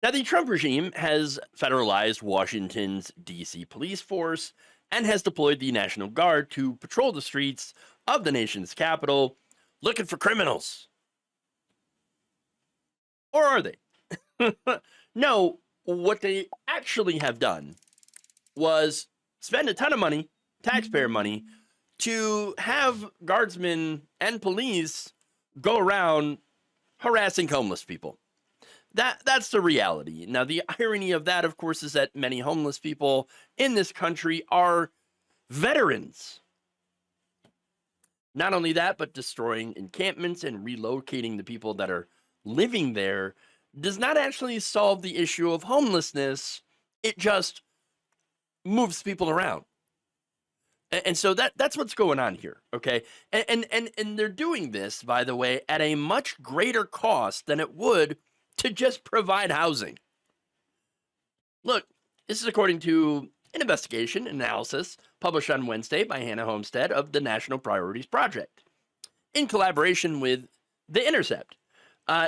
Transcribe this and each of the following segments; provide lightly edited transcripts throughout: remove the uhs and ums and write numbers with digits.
Now, the Trump regime has federalized Washington's D.C. police force and has deployed the National Guard to patrol the streets of the nation's capital looking for criminals. Or are they? No, what they actually have done was spend a ton of money, taxpayer money, to have guardsmen and police go around harassing homeless people. That's the reality. Now, the irony of that, of course, is that many homeless people in this country are veterans. Not only that, but destroying encampments and relocating the people that are living there does not actually solve the issue of homelessness. It just moves people around. And so that's what's going on here, okay? And they're doing this, by the way, at a much greater cost than it would to just provide housing. Look, this is according to an investigation analysis published on Wednesday by Hanna Homestead of the National Priorities Project in collaboration with The Intercept.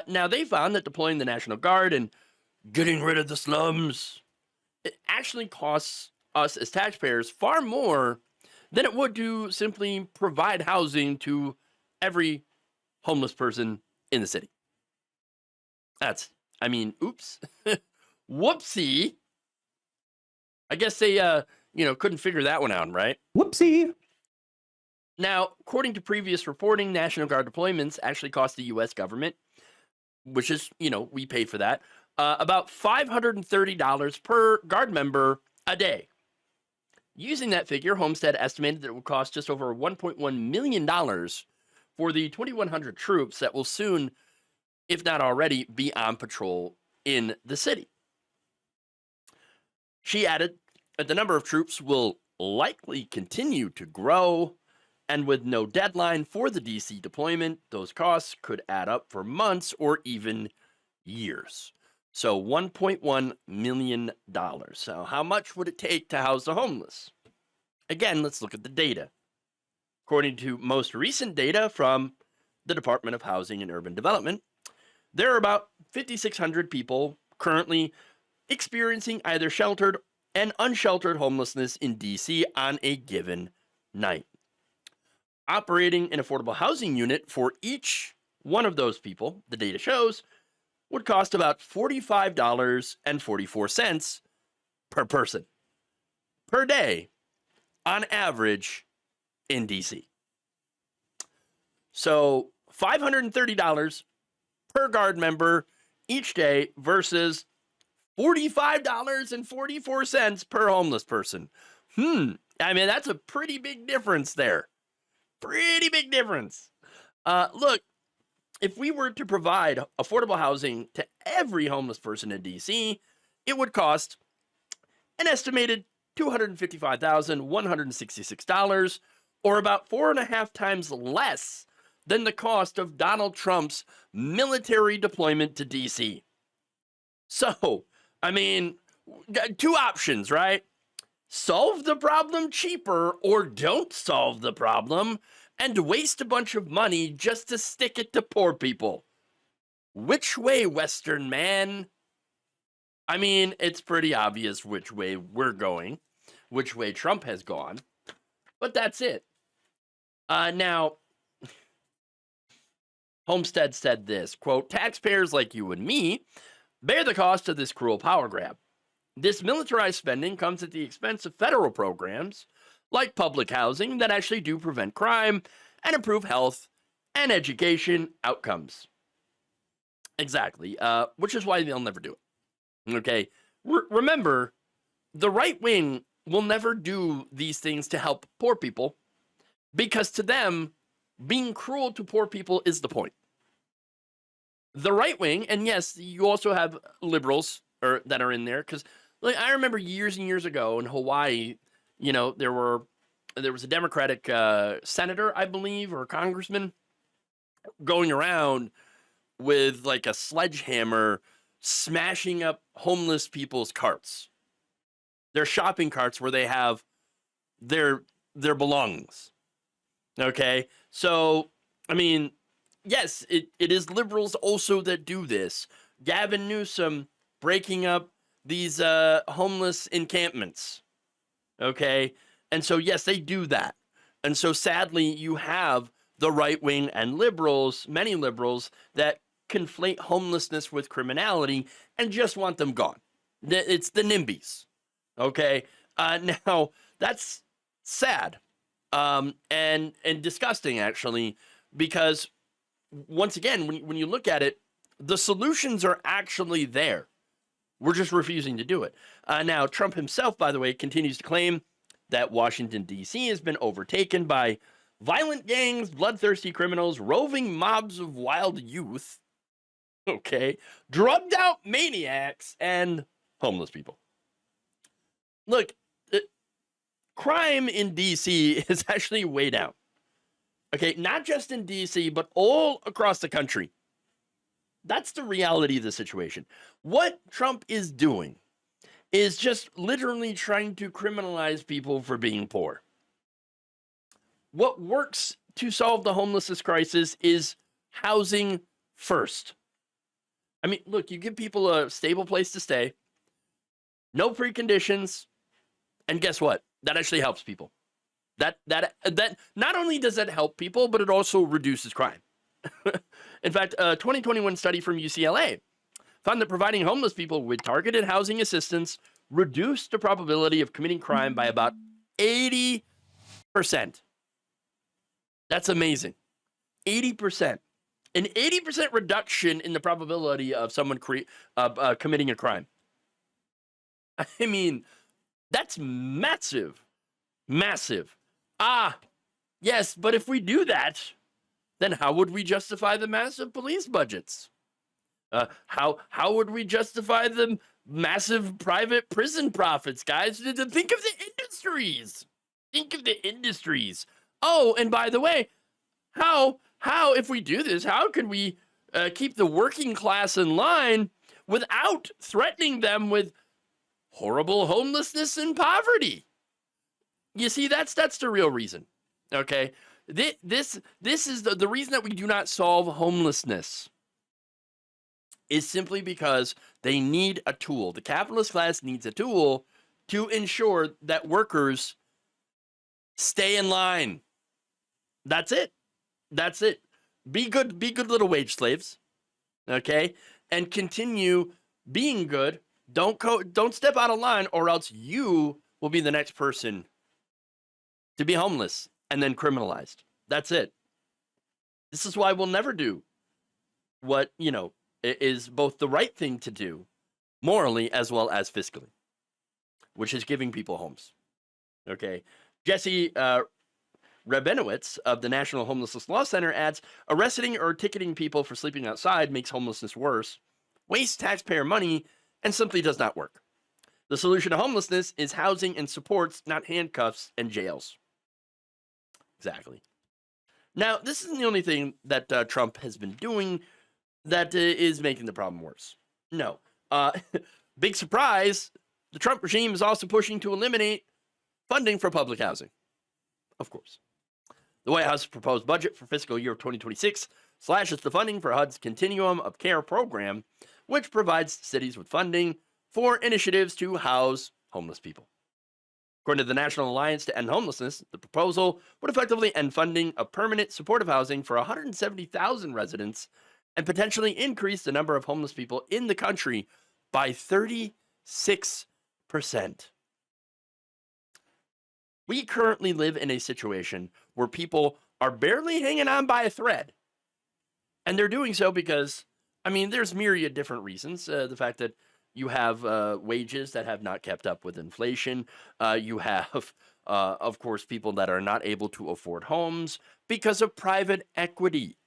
Now, they found that deploying the National Guard and getting rid of the slums, it actually costs us as taxpayers far more than it would to simply provide housing to every homeless person in the city. Oops. Whoopsie. I guess they, couldn't figure that one out, right? Whoopsie. Now, according to previous reporting, National Guard deployments actually cost the U.S. government, which is, we pay for that, about $530 per guard member a day. Using that figure, Homestead estimated that it would cost just over $1.1 million for the 2,100 troops that will soon, if not already, be on patrol in the city. She added that the number of troops will likely continue to grow, and with no deadline for the DC deployment, those costs could add up for months or even years. So $1.1 million. So how much would it take to house the homeless? Again, let's look at the data. According to most recent data from the Department of Housing and Urban Development, there are about 5,600 people currently experiencing either sheltered and unsheltered homelessness in DC on a given night. Operating an affordable housing unit for each one of those people, the data shows, would cost about $45.44 per person per day on average in DC. So $530 per guard member each day versus $45.44 per homeless person. That's a pretty big difference there. Pretty big difference. Look, if we were to provide affordable housing to every homeless person in DC, it would cost an estimated $255,166, or about 4.5 times less than the cost of Donald Trump's military deployment to DC. So, two options, right? Solve the problem cheaper or don't solve the problem and waste a bunch of money just to stick it to poor people. Which way, Western man? It's pretty obvious which way we're going, which way Trump has gone, but that's it. Now, Homestead said this, quote, "Taxpayers like you and me bear the cost of this cruel power grab. This militarized spending comes at the expense of federal programs like public housing that actually do prevent crime and improve health and education outcomes." Exactly, which is why they'll never do it. Okay, remember, the right wing will never do these things to help poor people because to them, being cruel to poor people is the point. The right wing, and yes, you also have liberals that are in there, because I remember years and years ago in Hawaii, there was a Democratic senator, I believe, or congressman going around with like a sledgehammer smashing up homeless people's carts, their shopping carts where they have their belongings. Okay, so yes, it is liberals also that do this. Gavin Newsom breaking up these homeless encampments. Okay. And so, yes, they do that. And so, sadly, you have the right wing and liberals, many liberals, that conflate homelessness with criminality and just want them gone. It's the NIMBYs. Okay. Now, that's sad and disgusting, actually, because once again, when you look at it, the solutions are actually there. We're just refusing to do it. Now, Trump himself, by the way, continues to claim that Washington, D.C. has been overtaken by violent gangs, bloodthirsty criminals, roving mobs of wild youth, okay, drugged out maniacs, and homeless people. Look, crime in D.C. is actually way down. Okay, not just in D.C., but all across the country. That's the reality of the situation. What Trump is doing is just literally trying to criminalize people for being poor. What works to solve the homelessness crisis is housing first. I mean, look, you give people a stable place to stay, no preconditions, and guess what? That actually helps people. That not only does that help people, but it also reduces crime. In fact, a 2021 study from UCLA found that providing homeless people with targeted housing assistance reduced the probability of committing crime by about 80%. That's amazing. 80%. An 80% reduction in the probability of someone committing a crime. I mean, that's massive. Massive. Yes, but if we do that, then how would we justify the massive police budgets? How would we justify the massive private prison profits, guys? Think of the industries. Think of the industries. Oh, and by the way, how if we do this, how can we keep the working class in line without threatening them with horrible homelessness and poverty? You see, that's the real reason. Okay, this is the reason that we do not solve homelessness is simply because they need a tool. The capitalist class needs a tool to ensure that workers stay in line. That's it. That's it. Be good little wage slaves. Okay, and continue being good. Don't step out of line, or else you will be the next person to be homeless and then criminalized. That's it. This is why we'll never do what, is both the right thing to do morally as well as fiscally, which is giving people homes. Okay. Jesse Rabinowitz of the National Homelessness Law Center adds, arresting or ticketing people for sleeping outside makes homelessness worse, wastes taxpayer money, and simply does not work. The solution to homelessness is housing and supports, not handcuffs and jails. Exactly. Now, this isn't the only thing that Trump has been doing that is making the problem worse. No. Big surprise, the Trump regime is also pushing to eliminate funding for public housing. Of course. The White House's proposed budget for fiscal year 2026 slashes the funding for HUD's Continuum of Care program, which provides cities with funding for initiatives to house homeless people. According to the National Alliance to End Homelessness, the proposal would effectively end funding of permanent supportive housing for 170,000 residents and potentially increase the number of homeless people in the country by 36%. We currently live in a situation where people are barely hanging on by a thread. And they're doing so because, there's myriad different reasons. The fact that you have wages that have not kept up with inflation. You have, of course, people that are not able to afford homes because of private equity.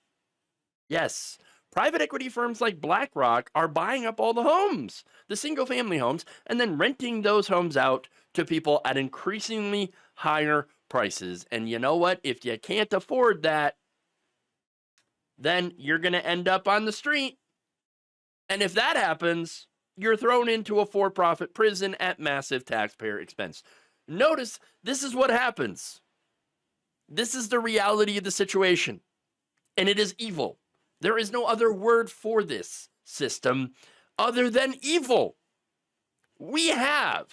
Yes, private equity firms like BlackRock are buying up all the homes, the single-family homes, and then renting those homes out to people at increasingly higher prices. And you know what? If you can't afford that, then you're going to end up on the street. And if that happens, you're thrown into a for-profit prison at massive taxpayer expense. Notice, this is what happens. This is the reality of the situation. And it is evil. There is no other word for this system other than evil. We have,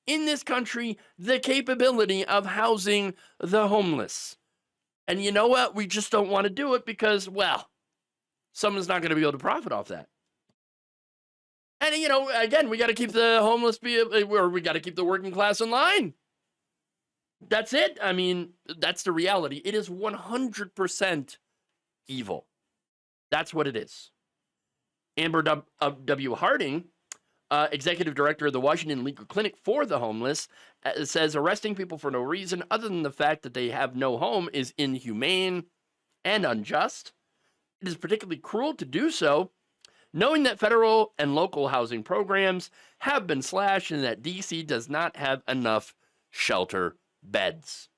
in this country, the capability of housing the homeless. And you know what? We just don't want to do it because, well, someone's not going to be able to profit off that. And, you know, again, we got to keep the homeless, or we got to keep the working class in line. That's it. I mean, that's the reality. It is 100% evil. That's what it is. Amber W. Harding, executive director of the Washington Legal Clinic for the Homeless, says arresting people for no reason other than the fact that they have no home is inhumane and unjust. It is particularly cruel to do so, knowing that federal and local housing programs have been slashed and that DC does not have enough shelter beds.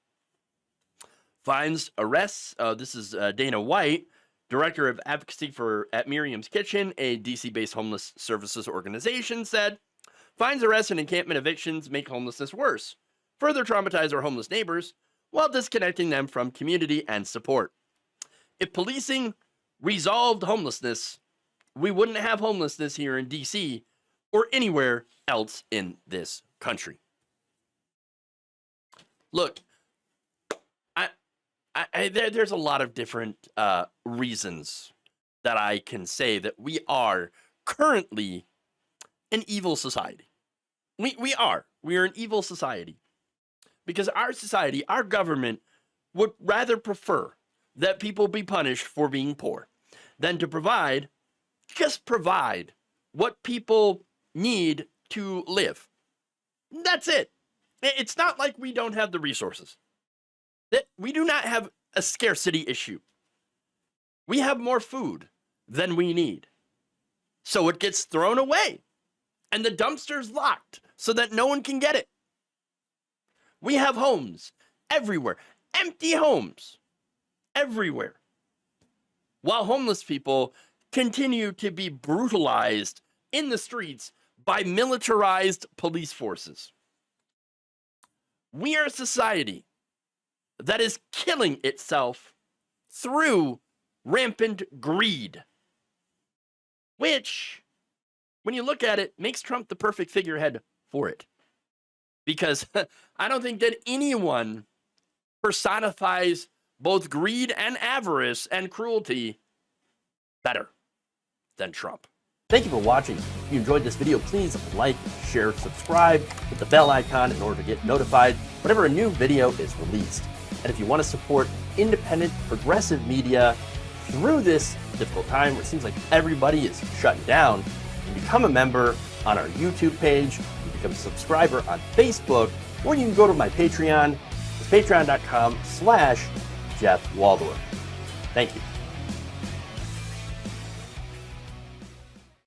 Finds, arrests. This is Dana White, director of advocacy at Miriam's Kitchen, a DC-based homeless services organization, said, finds, arrests, and encampment evictions make homelessness worse, further traumatize our homeless neighbors while disconnecting them from community and support. If policing resolved homelessness, we wouldn't have homelessness here in DC or anywhere else in this country. Look, there's a lot of different reasons that I can say that we are currently an evil society. We are an evil society because our society, our government would rather prefer that people be punished for being poor than to just provide what people need to live. That's it. It's not like we don't have the resources. That we do not have a scarcity issue. We have more food than we need. So it gets thrown away. And the dumpster's locked so that no one can get it. We have homes everywhere. Empty homes everywhere. While homeless people continue to be brutalized in the streets by militarized police forces. We are a society that is killing itself through rampant greed, which, when you look at it, makes Trump the perfect figurehead for it. Because I don't think that anyone personifies both greed and avarice and cruelty better than Trump. Thank you for watching. If you enjoyed this video, please like, share, subscribe, hit the bell icon in order to get notified whenever a new video is released. And if you want to support independent, progressive media through this difficult time where it seems like everybody is shutting down, you can become a member on our YouTube page, you can become a subscriber on Facebook, or you can go to my Patreon. It's patreon.com/Jeff Waldorf. Thank you.